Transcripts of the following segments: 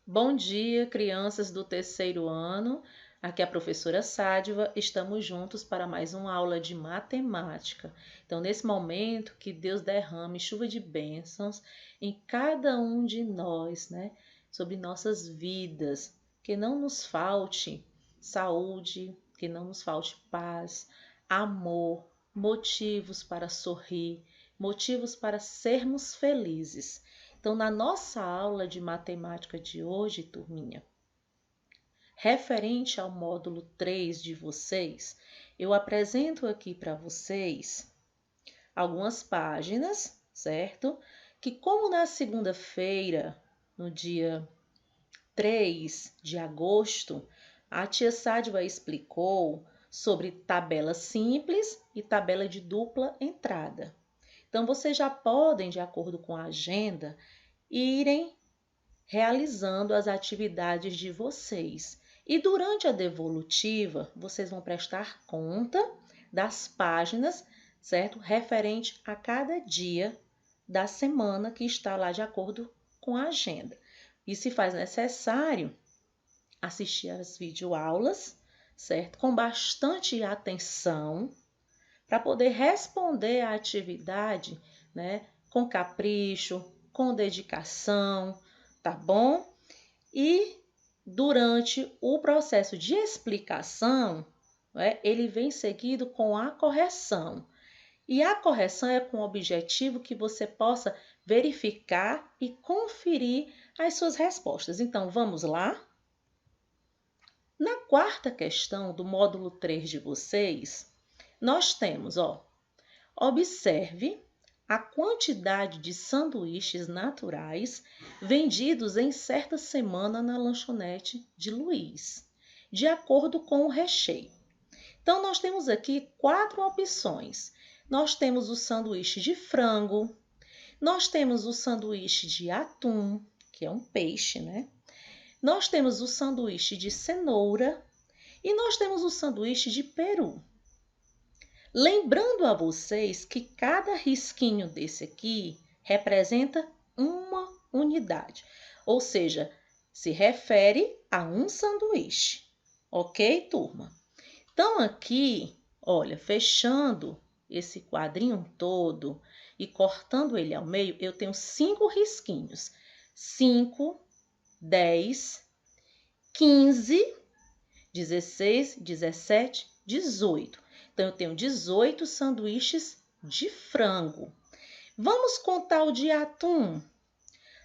Bom dia, crianças do terceiro ano. Aqui é a professora Sádiva. Estamos juntos para mais uma aula de matemática. Então, nesse momento, que Deus derrame chuva de bênçãos em cada um de nós, né? Sobre nossas vidas. Que não nos falte saúde, que não nos falte paz, amor, motivos para sorrir, motivos para sermos felizes. Então, na nossa aula de matemática de hoje, turminha, referente ao módulo 3 de vocês, eu apresento aqui para vocês algumas páginas, certo? Que como na segunda-feira, no dia 3 de agosto, a tia Sádiva explicou sobre tabela simples e tabela de dupla entrada. Então, vocês já podem, de acordo com a agenda, irem realizando as atividades de vocês. E durante a devolutiva, vocês vão prestar conta das páginas, certo? Referente a cada dia da semana que está lá de acordo com a agenda. E se faz necessário assistir às videoaulas, certo? Com bastante atenção, para poder responder à atividade, né? Com capricho, com dedicação, tá bom? E durante o processo de explicação, né, ele vem seguido com a correção. E a correção é com o objetivo que você possa verificar e conferir as suas respostas. Então, vamos lá? Na quarta questão do módulo 3 de vocês, nós temos, observe a quantidade de sanduíches naturais vendidos em certa semana na lanchonete de Luiz, de acordo com o recheio. Então, nós temos aqui 4 opções. Nós temos o sanduíche de frango, nós temos o sanduíche de atum, que é um peixe, né? Nós temos o sanduíche de cenoura e nós temos o sanduíche de peru. Lembrando a vocês que cada risquinho desse aqui representa uma unidade, ou seja, se refere a um sanduíche. Ok, turma? Então, aqui, olha, fechando esse quadrinho todo e cortando ele ao meio, eu tenho 5 risquinhos. 5, 10, 15, 16, 17, 18. Então, eu tenho 18 sanduíches de frango. Vamos contar o de atum.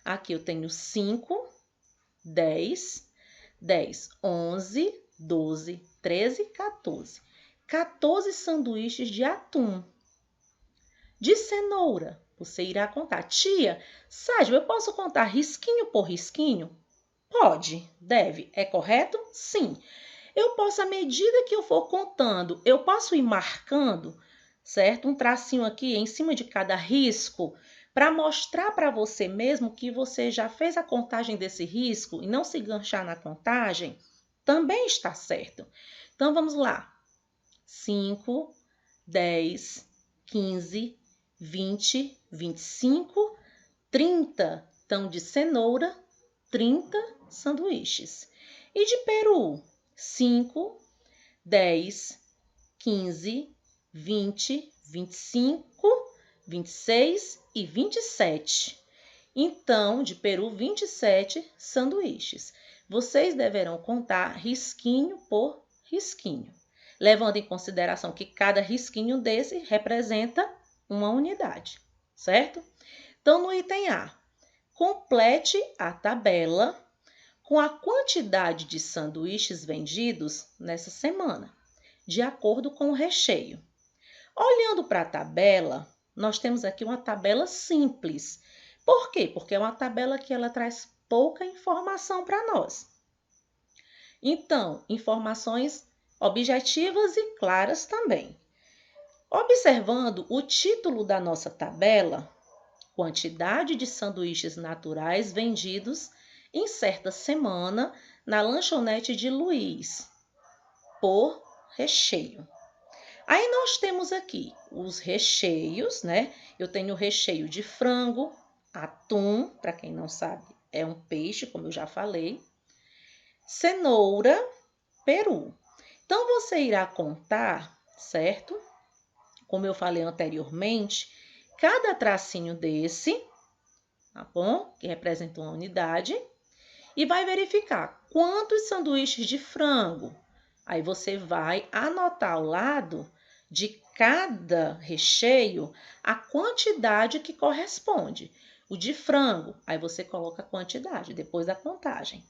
Aqui eu tenho 5, 10, 11, 12, 13, 14. 14 sanduíches de atum. De cenoura, você irá contar. Tia, Sádio, eu posso contar risquinho por risquinho? Pode, deve. É correto? Sim. Eu posso, à medida que eu for contando, eu posso ir marcando, certo? Um tracinho aqui em cima de cada risco, para mostrar para você mesmo que você já fez a contagem desse risco e não se enganchar na contagem, também está certo. Então, vamos lá. 5, 10, 15, 20, 25, 30. Então, de cenoura, 30 sanduíches. E de peru? 5, 10, 15, 20, 25, 26 e 27. Então, de peru, 27 sanduíches. Vocês deverão contar risquinho por risquinho, levando em consideração que cada risquinho desse representa uma unidade, certo? Então, no item A, complete a tabela com a quantidade de sanduíches vendidos nessa semana, de acordo com o recheio. Olhando para a tabela, nós temos aqui uma tabela simples. Por quê? Porque é uma tabela que ela traz pouca informação para nós. Então, informações objetivas e claras também. Observando o título da nossa tabela, quantidade de sanduíches naturais vendidos em certa semana na lanchonete de Luiz, por recheio. Aí nós temos aqui os recheios, né? Eu tenho o recheio de frango, atum, para quem não sabe, é um peixe, como eu já falei. Cenoura, peru. Então, você irá contar, certo? Como eu falei anteriormente, cada tracinho desse, tá bom? Que representa uma unidade. E vai verificar quantos sanduíches de frango. Aí você vai anotar ao lado de cada recheio a quantidade que corresponde. O de frango, aí você coloca a quantidade depois da contagem.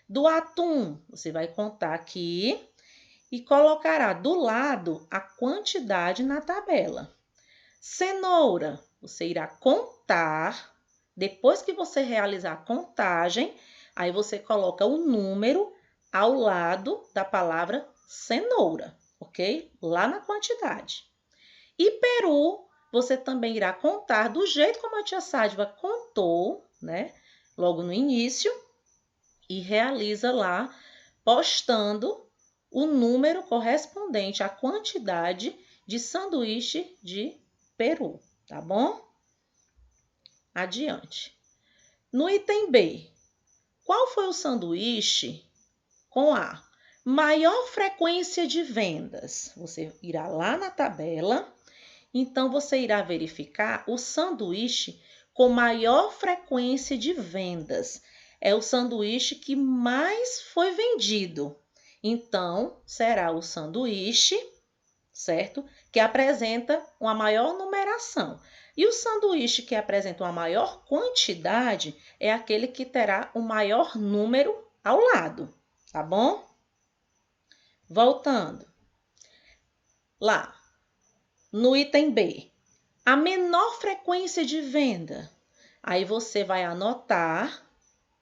Do atum, você vai contar aqui e colocará do lado a quantidade na tabela. Cenoura, você irá contar. Depois que você realizar a contagem, aí você coloca o número ao lado da palavra cenoura, ok? Lá na quantidade. E peru, você também irá contar do jeito como a tia Sádva contou, né? Logo no início. E realiza lá, postando o número correspondente à quantidade de sanduíche de peru, tá bom? Adiante. No item B, qual foi o sanduíche com a maior frequência de vendas? Você irá lá na tabela, então você irá verificar o sanduíche com maior frequência de vendas. É o sanduíche que mais foi vendido. Então, será o sanduíche, certo? Que apresenta uma maior numeração. E o sanduíche que apresenta uma maior quantidade é aquele que terá o maior número ao lado, tá bom? Voltando. Lá, no item B, a menor frequência de venda. Aí você vai anotar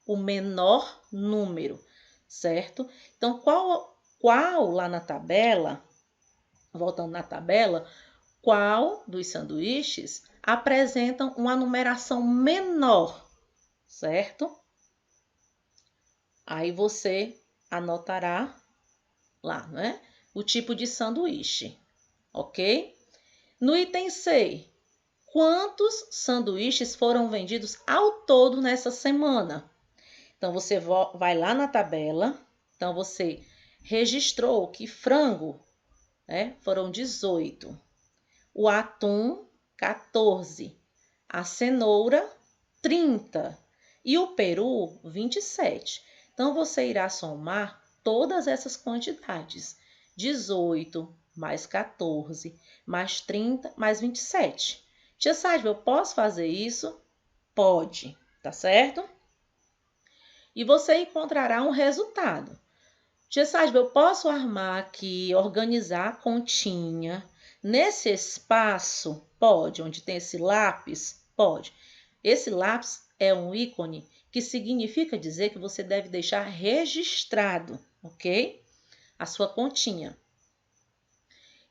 o menor número, certo? Então, qual lá na tabela, voltando na tabela, qual dos sanduíches apresentam uma numeração menor, certo? Aí você anotará lá, né? O tipo de sanduíche, ok? No item C, quantos sanduíches foram vendidos ao todo nessa semana? Então, você vai lá na tabela. Então, você registrou que frango, né, foram 18. O atum, 14. A cenoura, 30. E o peru, 27. Então, você irá somar todas essas quantidades. 18 mais 14, mais 30, mais 27. Tia Sádva, eu posso fazer isso? Pode, tá certo? E você encontrará um resultado. Tia Sádva, eu posso armar aqui, organizar a continha nesse espaço? Pode. Onde tem esse lápis? Pode. Esse lápis é um ícone que significa dizer que você deve deixar registrado, ok? A sua continha.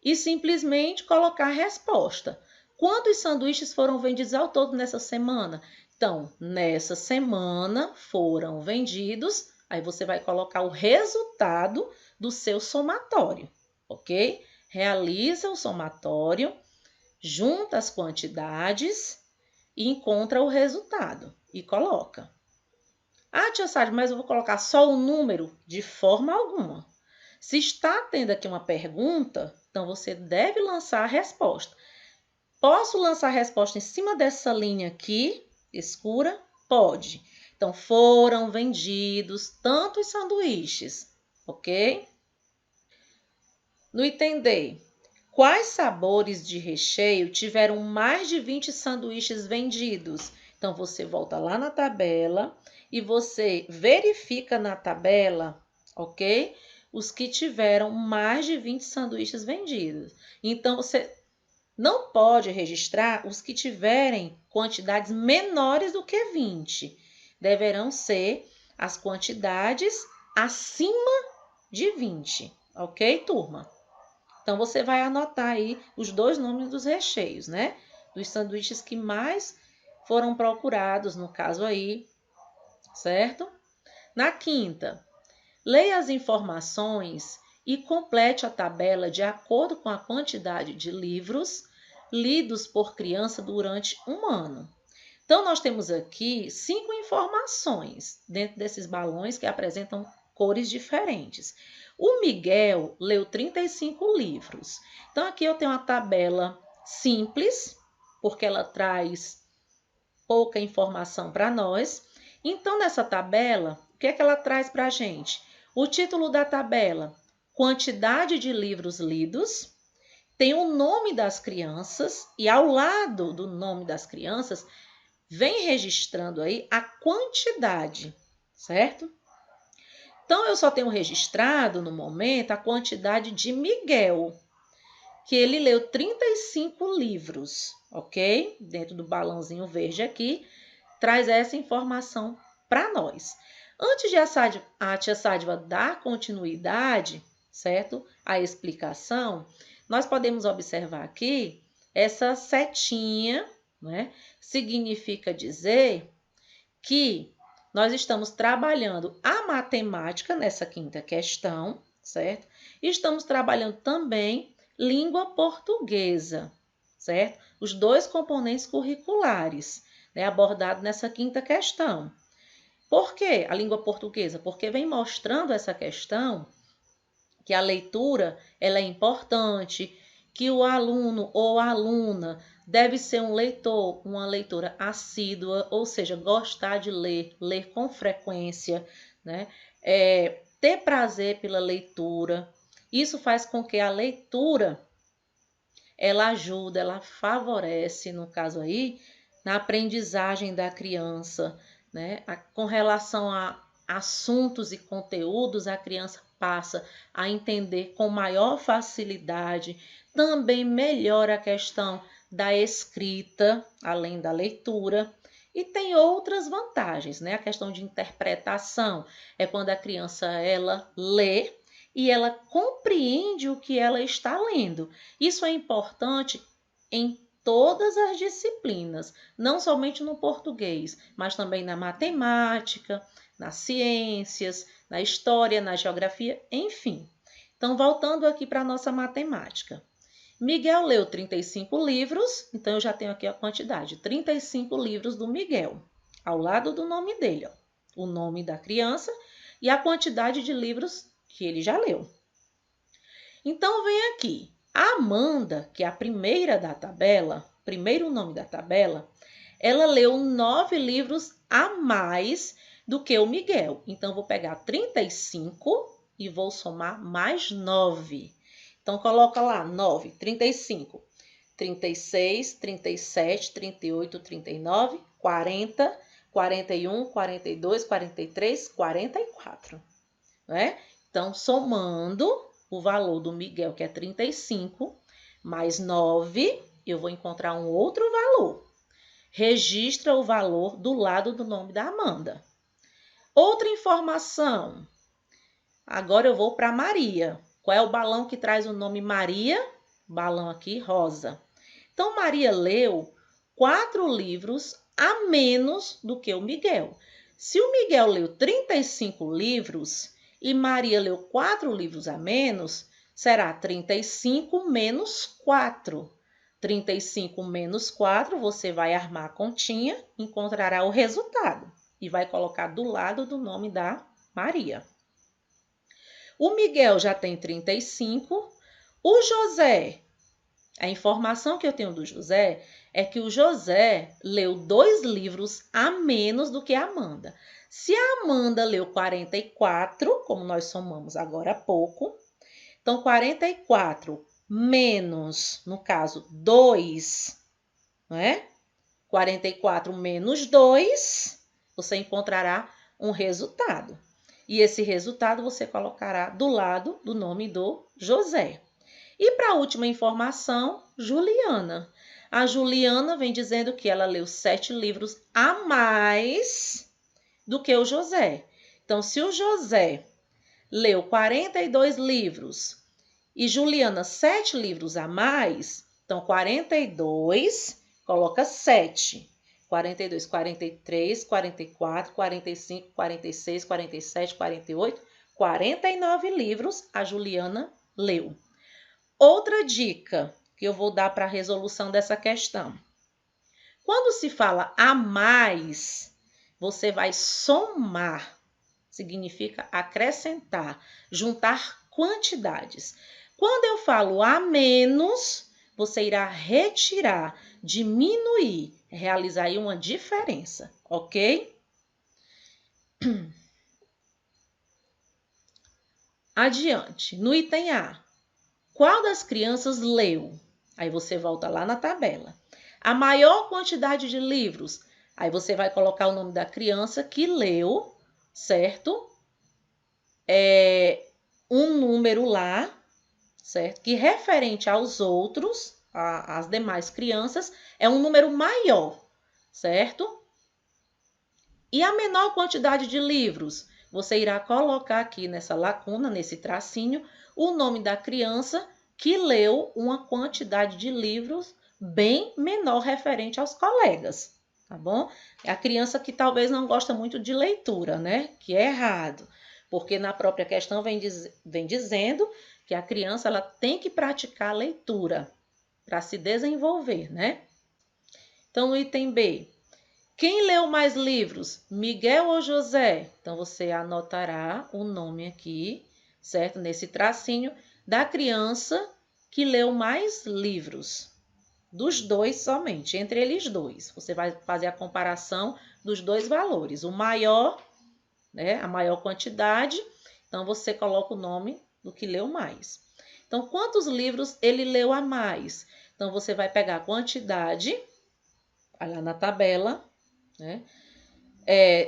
E simplesmente colocar a resposta. Quantos sanduíches foram vendidos ao todo nessa semana? Então, nessa semana foram vendidos, aí você vai colocar o resultado do seu somatório, ok? Realiza o somatório, junta as quantidades e encontra o resultado e coloca. Ah, tia Sádva, mas eu vou colocar só o número? De forma alguma. Se está tendo aqui uma pergunta, então você deve lançar a resposta. Posso lançar a resposta em cima dessa linha aqui, escura? Pode. Então, foram vendidos tantos sanduíches, ok? No item D, quais sabores de recheio tiveram mais de 20 sanduíches vendidos? Então, você volta lá na tabela e você verifica na tabela, ok? Os que tiveram mais de 20 sanduíches vendidos. Então, você não pode registrar os que tiverem quantidades menores do que 20. Deverão ser as quantidades acima de 20. Ok, turma? Então, você vai anotar aí os dois nomes dos recheios, né? Dos sanduíches que mais foram procurados, no caso aí, certo? Na quinta, leia as informações e complete a tabela de acordo com a quantidade de livros lidos por criança durante um ano. Então, nós temos aqui 5 informações dentro desses balões que apresentam cores diferentes. O Miguel leu 35 livros. Então, aqui eu tenho uma tabela simples, porque ela traz pouca informação para nós. Então, nessa tabela, o que é que ela traz para a gente? O título da tabela, quantidade de livros lidos, tem o nome das crianças e ao lado do nome das crianças, vem registrando aí a quantidade, certo? Então, eu só tenho registrado no momento a quantidade de Miguel, que ele leu 35 livros, ok? Dentro do balãozinho verde aqui, traz essa informação para nós. Antes de a tia Sádva dar continuidade, certo? A explicação, nós podemos observar aqui essa setinha, né? Significa dizer que nós estamos trabalhando a matemática nessa quinta questão, certo? E estamos trabalhando também língua portuguesa, certo? Os 2 componentes curriculares, né, abordados nessa quinta questão. Por que a língua portuguesa? Porque vem mostrando essa questão que a leitura ela é importante, que o aluno ou a aluna deve ser um leitor, uma leitora assídua, ou seja, gostar de ler, ler com frequência, né? Ter prazer pela leitura. Isso faz com que a leitura ela ajuda, ela favorece, no caso aí, na aprendizagem da criança, né? Com relação a assuntos e conteúdos, a criança passa a entender com maior facilidade, também melhora a questão da escrita, além da leitura, e tem outras vantagens, né? A questão de interpretação é quando a criança ela lê e ela compreende o que ela está lendo. Isso é importante em todas as disciplinas, não somente no português, mas também na matemática, nas ciências, na história, na geografia, enfim. Então, voltando aqui para a nossa matemática. Miguel leu 35 livros, então eu já tenho aqui a quantidade, 35 livros do Miguel, ao lado do nome dele, ó, o nome da criança e a quantidade de livros que ele já leu. Então, vem aqui, a Amanda, que é a primeira da tabela, primeiro nome da tabela, ela leu 9 livros a mais do que o Miguel. Então, vou pegar 35 e vou somar mais 9. Então, coloca lá, 9, 35, 36, 37, 38, 39, 40, 41, 42, 43, 44, né? Então, somando o valor do Miguel, que é 35, mais 9, eu vou encontrar um outro valor. Registra o valor do lado do nome da Amanda. Outra informação. Agora eu vou para Maria. Qual é o balão que traz o nome Maria? Balão aqui, rosa. Então, Maria leu 4 livros a menos do que o Miguel. Se o Miguel leu 35 livros e Maria leu 4 livros a menos, será 35 menos 4. 35 menos 4, você vai armar a continha, encontrará o resultado e vai colocar do lado do nome da Maria. O Miguel já tem 35. O José, a informação que eu tenho do José é que o José leu 2 livros a menos do que a Amanda. Se a Amanda leu 44, como nós somamos agora há pouco, então 44 menos, no caso, 2, não é? 44 menos 2, você encontrará um resultado. E esse resultado você colocará do lado do nome do José. E para a última informação, Juliana. A Juliana vem dizendo que ela leu 7 livros a mais do que o José. Então, se o José leu 42 livros e Juliana 7 livros a mais, então 42, coloca 7. 42, 43, 44, 45, 46, 47, 48, 49 livros a Juliana leu. Outra dica que eu vou dar para a resolução dessa questão. Quando se fala a mais, você vai somar. Significa acrescentar, juntar quantidades. Quando eu falo a menos, você irá retirar, diminuir, realizar aí uma diferença, ok? Adiante, no item A. Qual das crianças leu? Aí você volta lá na tabela. A maior quantidade de livros. Aí você vai colocar o nome da criança que leu, certo? Um número lá, certo? Que referente aos outros, às demais crianças, é um número maior, certo? E a menor quantidade de livros? Você irá colocar aqui nessa lacuna, nesse tracinho, o nome da criança que leu uma quantidade de livros bem menor referente aos colegas, tá bom? É a criança que talvez não gosta muito de leitura, né? Que é errado, porque na própria questão vem dizendo que a criança ela tem que praticar a leitura para se desenvolver, né? Então, no item B, quem leu mais livros, Miguel ou José? Então, você anotará o nome aqui, certo? Nesse tracinho da criança que leu mais livros. Dos dois somente, entre eles dois. Você vai fazer a comparação dos dois valores. O maior, né? A maior quantidade. Então, você coloca o nome do que leu mais. Então, quantos livros ele leu a mais? Então, você vai pegar a quantidade, olha lá na tabela, né?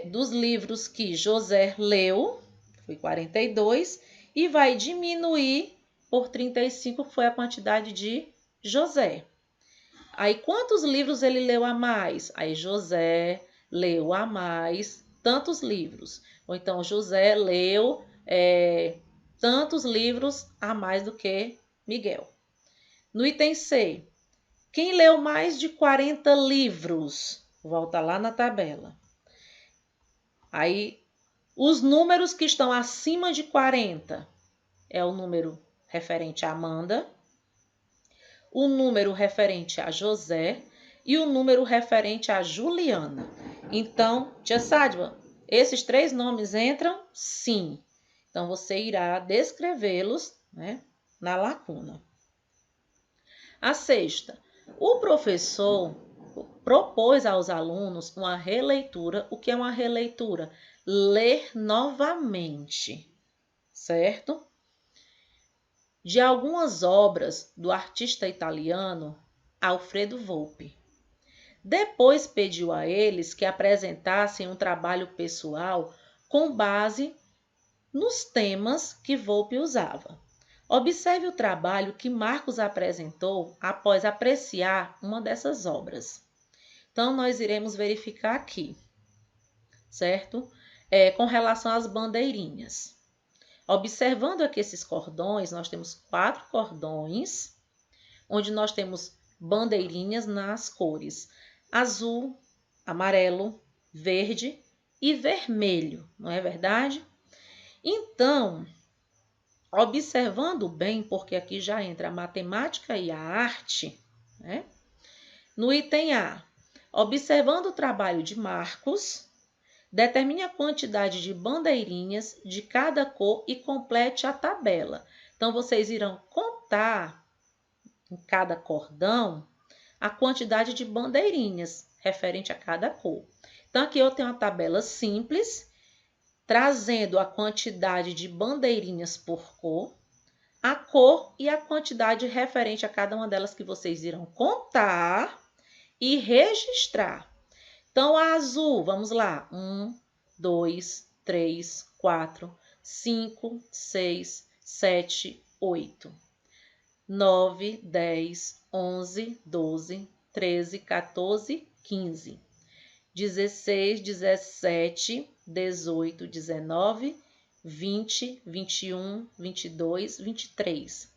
Dos livros que José leu, foi 42, e vai diminuir por 35, que foi a quantidade de José. Aí, quantos livros ele leu a mais? Aí, José leu a mais tantos livros. Ou então, José leu tantos livros a mais do que Miguel. No item C, quem leu mais de 40 livros? Volta lá na tabela. Aí, os números que estão acima de 40 é o número referente a Amanda, o número referente a José e o número referente a Juliana. Então, tia Sádua, esses 3 nomes entram? Sim. Então, você irá descrevê-los, né, na lacuna. A sexta, o professor propôs aos alunos uma releitura. O que é uma releitura? Ler novamente, certo? De algumas obras do artista italiano Alfredo Volpi. Depois pediu a eles que apresentassem um trabalho pessoal com base nos temas que Volpi usava. Observe o trabalho que Marcos apresentou após apreciar uma dessas obras. Então, nós iremos verificar aqui, certo? Com relação às bandeirinhas. Observando aqui esses cordões, nós temos 4 cordões, onde nós temos bandeirinhas nas cores azul, amarelo, verde e vermelho, não é verdade? Então, observando bem, porque aqui já entra a matemática e a arte, né? No item A, observando o trabalho de Marcos, determine a quantidade de bandeirinhas de cada cor e complete a tabela. Então, vocês irão contar em cada cordão a quantidade de bandeirinhas referente a cada cor. Então, aqui eu tenho uma tabela simples, trazendo a quantidade de bandeirinhas por cor, a cor e a quantidade referente a cada uma delas que vocês irão contar e registrar. Então, a azul, vamos lá. 1, 2, 3, 4, 5, 6, 7, 8, 9, 10, 11, 12, 13, 14, 15, 16, 17, 18, 19, 20, 21, 22, 23,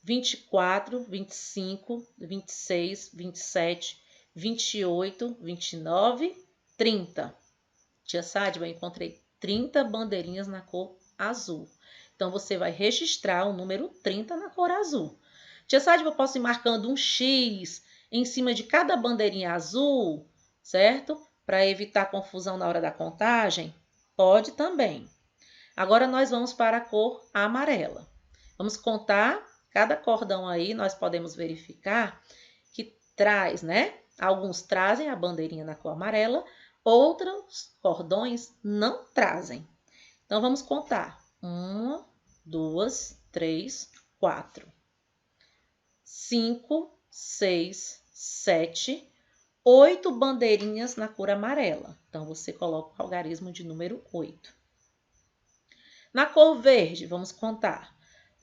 24, 25, 26, 27, 28, 29, 30. Tia Sádua, eu encontrei 30 bandeirinhas na cor azul. Então, você vai registrar o número 30 na cor azul. Tia Sádua, eu posso ir marcando um X em cima de cada bandeirinha azul, certo? Para evitar confusão na hora da contagem? Pode também. Agora nós vamos para a cor amarela. Vamos contar cada cordão aí, nós podemos verificar que traz, né? Alguns trazem a bandeirinha na cor amarela, outros cordões não trazem. Então, vamos contar. 1, 2, 3, 4, 5, 6, 7, 8 bandeirinhas na cor amarela. Então, você coloca o algarismo de número 8. Na cor verde, vamos contar.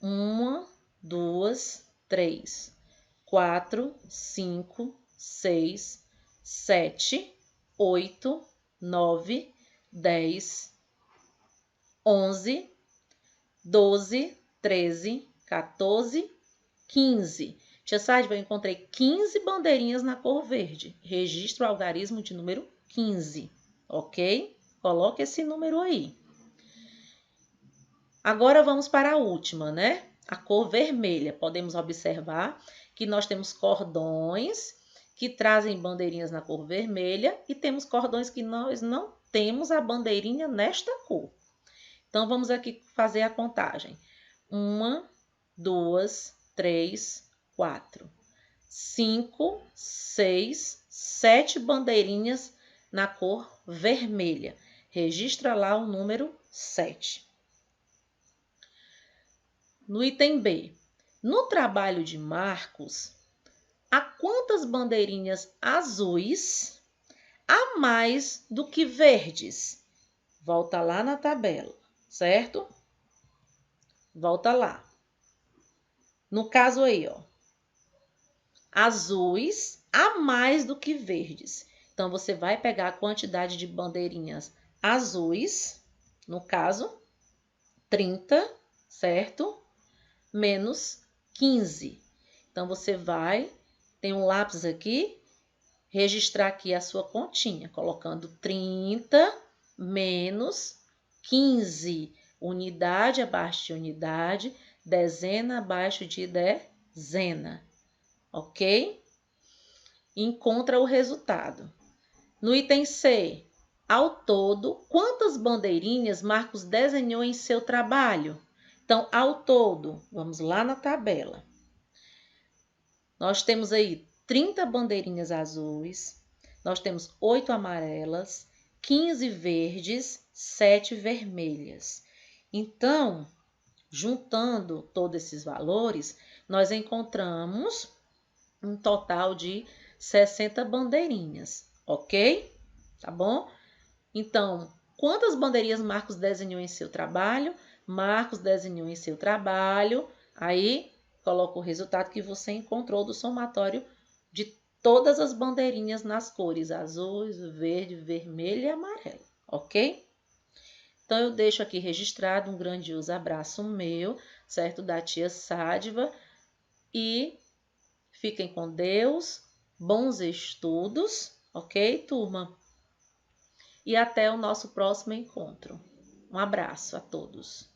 1, 2, 3, 4, 5, 6, 7, 8, 9, 10, 11, 12, 13, 14, 15. Tia Sádiva, eu encontrei 15 bandeirinhas na cor verde. Registro o algarismo de número 15, ok? Coloque esse número aí. Agora vamos para a última, né? A cor vermelha. Podemos observar que nós temos cordões que trazem bandeirinhas na cor vermelha e temos cordões que nós não temos a bandeirinha nesta cor. Então, vamos aqui fazer a contagem. 1, 2, 3, 4, 5, 6, 7 bandeirinhas na cor vermelha. Registra lá o número 7. No item B, no trabalho de Marcos, há quantas bandeirinhas azuis a mais do que verdes? Volta lá na tabela, certo? Volta lá. No caso aí, ó, azuis a mais do que verdes. Então, você vai pegar a quantidade de bandeirinhas azuis, no caso, 30, certo? Menos 15. Então, você vai, tem um lápis aqui, registrar aqui a sua continha, colocando 30 menos 15. Unidade abaixo de unidade, dezena abaixo de dezena. Ok? Encontra o resultado. No item C, ao todo, quantas bandeirinhas Marcos desenhou em seu trabalho? Então, ao todo, vamos lá na tabela. Nós temos aí 30 bandeirinhas azuis, nós temos 8 amarelas, 15 verdes, 7 vermelhas. Então, juntando todos esses valores, nós encontramos um total de 60 bandeirinhas, ok? Tá bom? Então, quantas bandeirinhas Marcos desenhou em seu trabalho? Marcos desenhou em seu trabalho, aí coloca o resultado que você encontrou do somatório de todas as bandeirinhas nas cores azul, verde, vermelho e amarelo, ok? Então, eu deixo aqui registrado um grandioso abraço meu, certo? Da tia Sádiva. E fiquem com Deus, bons estudos, ok, turma? E até o nosso próximo encontro. Um abraço a todos.